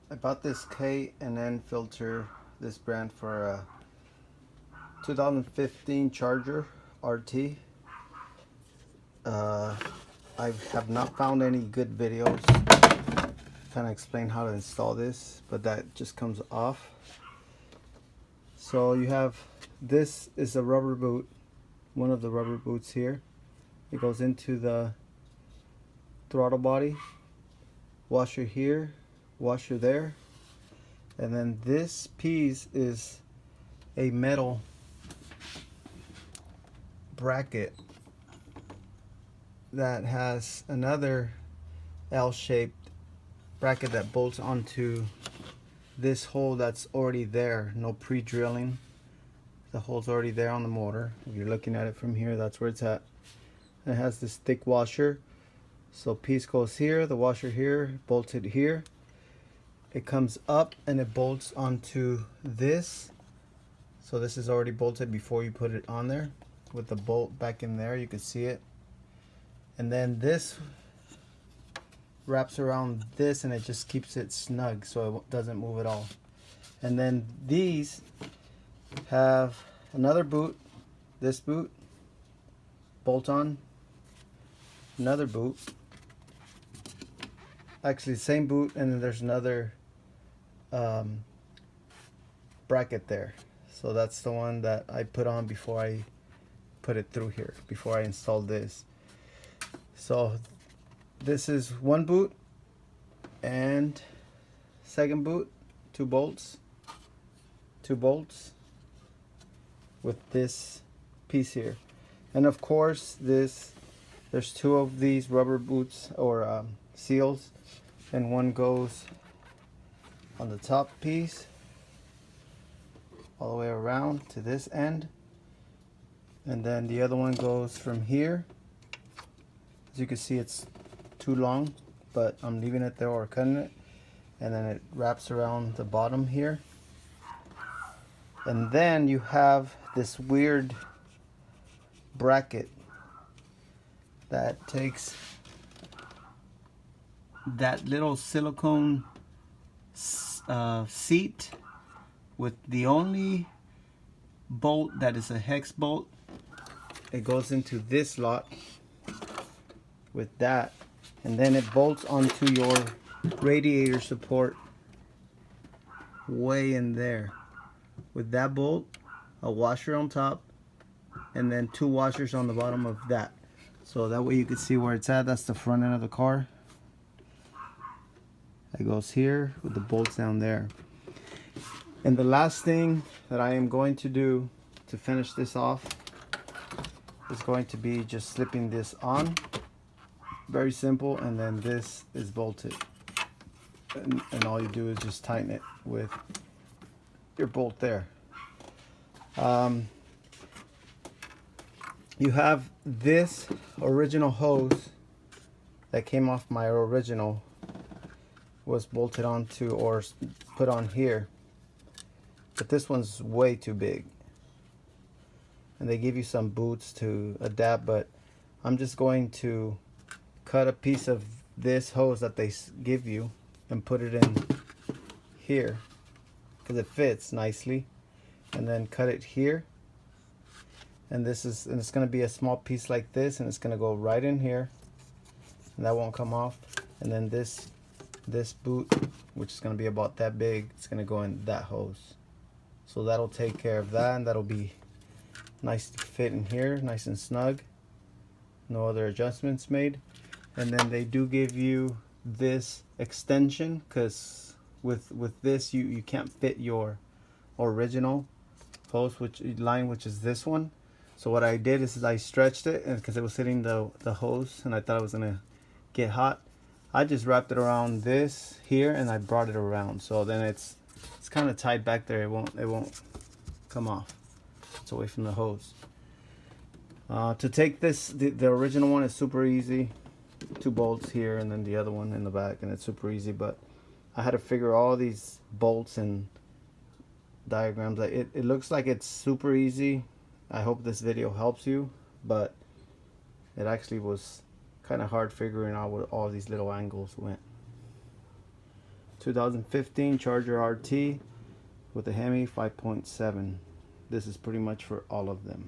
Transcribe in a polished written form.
I bought this K&N filter, this brand, for a 2015 Charger RT. I have not found any good videos kind of explain how to install this, but that just comes off. So you have, this is a rubber boot, one of the rubber boots here. It goes into the throttle body, washer here, washer there, and then this piece is a metal bracket that has another L-shaped bracket that bolts onto this hole that's already there. No pre-drilling, the hole's already there on the motor. If you're looking at it from here, that's where it's at. And it has this thick washer, so piece goes here, the washer here, bolted here. It comes up and it bolts onto this. So this is already bolted before you put it on there, with the bolt back in there. You can see it. And then this wraps around this and it just keeps it snug so it doesn't move at all. And then these have another boot, this boot, bolt on, another boot, actually the same boot, and then there's another bracket there. So that's the one that I put on before I put it through here, before I installed this. So this is one boot, and second boot, two bolts with this piece here. And of course there's two of these rubber boots or seals, and one goes on the top piece all the way around to this end, and then the other one goes from here. As you can see, it's too long, but I'm leaving it there or cutting it, and then it wraps around the bottom here. And then you have this weird bracket that takes that little silicone seat with the only bolt that is a hex bolt. It goes into this slot with that, and then it bolts onto your radiator support way in there with that bolt, a washer on top, and then two washers on the bottom of that. So that way you can see where it's at. That's the front end of the car. It goes here with the bolts down there. And the last thing that I am going to do to finish this off is going to be just slipping this on. Very simple, and then this is bolted. And all you do is just tighten it with your bolt there. You have this original hose that came off my original, was bolted onto or put on here, but this one's way too big, and they give you some boots to adapt, but I'm just going to cut a piece of this hose that they give you and put it in here because it fits nicely, and then cut it here. And it's going to be a small piece like this, and it's going to go right in here, and that won't come off. And then this boot, which is going to be about that big, it's going to go in that hose. So that'll take care of that, and that'll be nice to fit in here, nice and snug. No other adjustments made. And then they do give you this extension, because with this you can't fit your original hose which is this one. So what I did is I stretched it, and because it was hitting the hose and I thought it was gonna get hot, I just wrapped it around this here and I brought it around, so then it's kind of tied back there. It won't come off. It's away from the hose. To take this, the original one is super easy. Two bolts here and then the other one in the back, and it's super easy, but I had to figure all these bolts and diagrams. It looks like it's super easy. I hope this video helps you, but it actually was kind of hard figuring out where all these little angles went. 2015 Charger RT with a Hemi 5.7. This is pretty much for all of them.